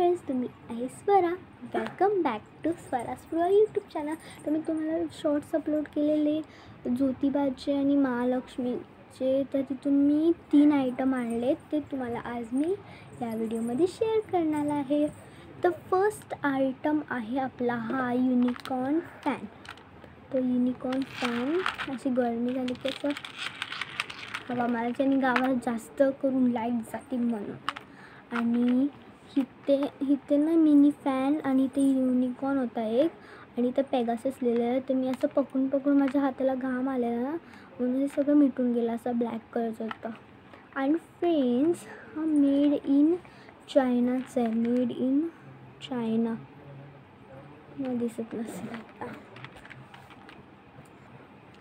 Friends, तुम्ही आहे Swara. Welcome back to Swara स्प्रो यूट्यूब चॅनल. तर मी तुम्हाला शॉर्ट्स अपलोड केलेले ज्योतिबाचे आणि महालक्ष्मीचे, तर तिथून मी 3 आयटम आणले. ते तुम्हाला आज मी या व्हिडिओमध्ये शेअर करणार आहे. तर फर्स्ट आयटम आहे आपला हा युनिकॉर्न फॅन. तो युनिकॉर्न फॅन अशी गरमी झाली की असं हवा मारायची आणि गावात जास्त करून लाईट जाते म्हणून. आणि इथे ना मिनी फॅन आणि ते युनिकॉर्न होता एक, आणि ते पेगासस लिहिलेलं आहे. तर मी असं पकडून माझ्या हाताला घाम आलेला ना, म्हणून हे सगळं मिटून गेलं. असं ब्लॅक कलरचं होतं. आणि फ्रेंड्स, हा मेड इन चायनाचं आहे. मेड इन चायना दिसत नसेल आता.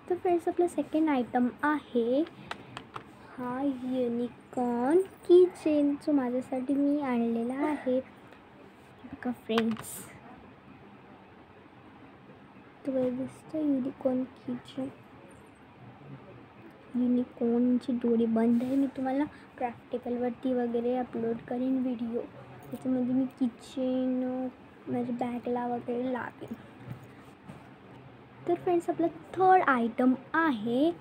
तर फ्रेंड्स, आपला सेकंड आयटम आहे हा युनिकॉर्न की चेन, जो माझ्यासाठी मी आणलेला आहे. बघा फ्रेंड्स, तुम्हाला दिसतं युनिकॉर्न की चेन. युनिकॉर्नची दोरी बंद आहे. मी तुम्हाला प्रॅक्टिकलवरती वगैरे अपलोड करेन व्हिडिओ. त्याच्यामध्ये मी किचन माझ्या बॅगला वगैरे लावेन. तर फ्रेंड्स, आपला थर्ड आयटम आहे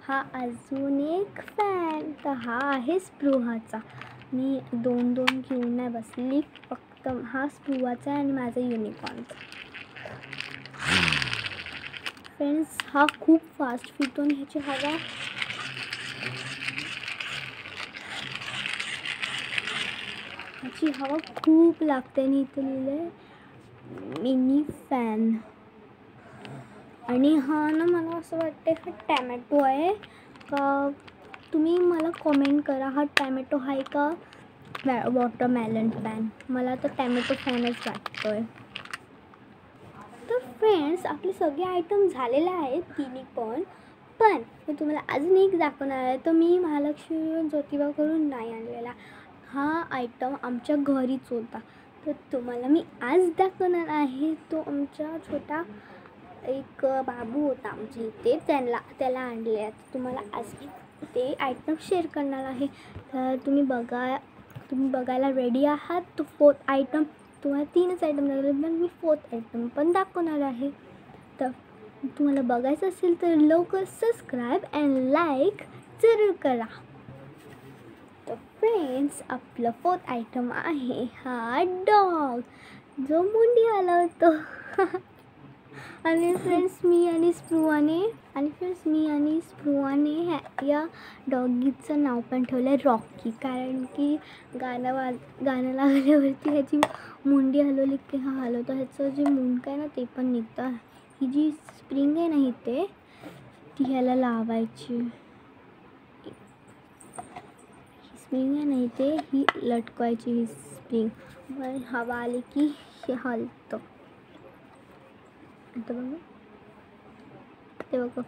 हा अजून एक फॅन. तर हा आहे स्प्रूहाचा. मी दोन घेऊन नाही बसली, फक्त हा स्प्रूहाचा आहे आणि माझा युनिकॉर्नचा. फ्रेंड्स, हा खूप फास्ट फिरतो आणि ह्याची हवा खूप लागते. आणि इथे लिहिलं आहे मिनी फॅन. आणि हा ना, मला असं वाटतं हा टॅमॅटो आहे का. तुम्ही मला कॉमेंट करा, हा टॅमॅटो आहे का वॉटरमेलन फॅन. मला तर टॅमॅटो फॅनच वाटतो आहे. तर फ्रेंड्स, आपले सगळे आयटम झालेले आहेत तिन्ही पण मी तुम्हाला अजून एक दाखवणार आहे. तो मी महालक्ष्मी ज्योतिबाकडून नाही आणलेला. हा आयटम आमच्या घरीच होता. तर तुम्हाला मी आज दाखवणार आहे. तो आमचा छोटा एक बाबू होता आमच्या इथे, त्याला आणले आहे. तुम्हाला आज ते आयटम शेअर करणार आहे. तर तुम्ही बघायला रेडी आहात. तो फोर्थ आयटम, तुम्हाला 3च आयटम दाखवले, पण मी फोर्थ आयटम पण दाखवणार आहे. तर तुम्हाला बघायचं असेल तर लवकर सबस्क्राईब अँड लाईक जरूर करा. तर फ्रेंड्स, आपलं फोर्थ आयटम आहे हा डॉग, जो मुंडी हलवतो. आणि फ्रेंड्स, मी आणि स्प्रूवाने या डॉगीचं नाव पण ठेवलं आहे रॉकी. कारण की गाणं लागल्यावरती ह्याची मुंडी हलवली की हा हलवतो. ह्याचं जे मुंडकं आहे ना, ते पण निघतं. ही जी स्प्रिंग आहे ना इथे, ती ह्याला लावायची. स्प्रिंग आहे ना इथे, ही लटकवायची. ही स्प्रिंग हवा आली की हे हलतं. आता बघा, ते बघा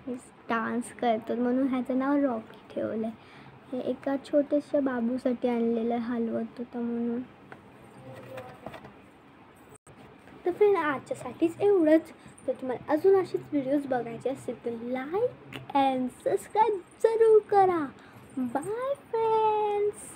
डान्स करतात, म्हणून ह्याचं नाव रॉकी ठेवलं आहे. हे एका छोट्याशा बाबूसाठी आणलेलं हलवत होता म्हणून. तर फ्रेंड, आजच्यासाठीच एवढंच. तर तुम्हाला अजून असेच व्हिडिओज बघायचे असतील तर लाईक अँड सबस्क्राईब जरूर करा. Bye friends.